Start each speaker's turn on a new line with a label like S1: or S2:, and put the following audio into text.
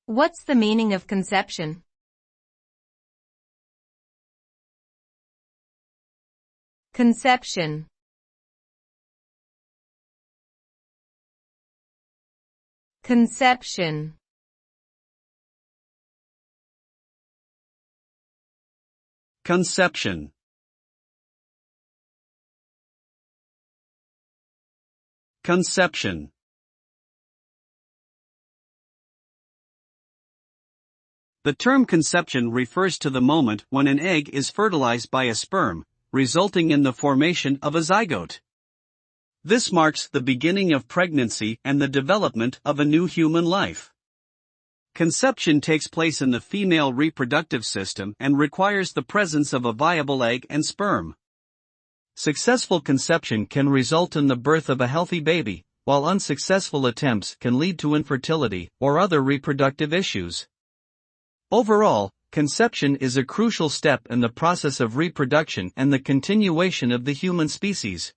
S1: What's the meaning of conception? Conception. Conception.
S2: Conception. Conception. The term conception refers to the moment when an egg is fertilized by a sperm, resulting in the formation of a zygote. This marks the beginning of pregnancy and the development of a new human life. Conception takes place in the female reproductive system and requires the presence of a viable egg and sperm. Successful conception can result in the birth of a healthy baby, while unsuccessful attempts can lead to infertility or other reproductive issues. Overall, conception is a crucial step in the process of reproduction and the continuation of the human species.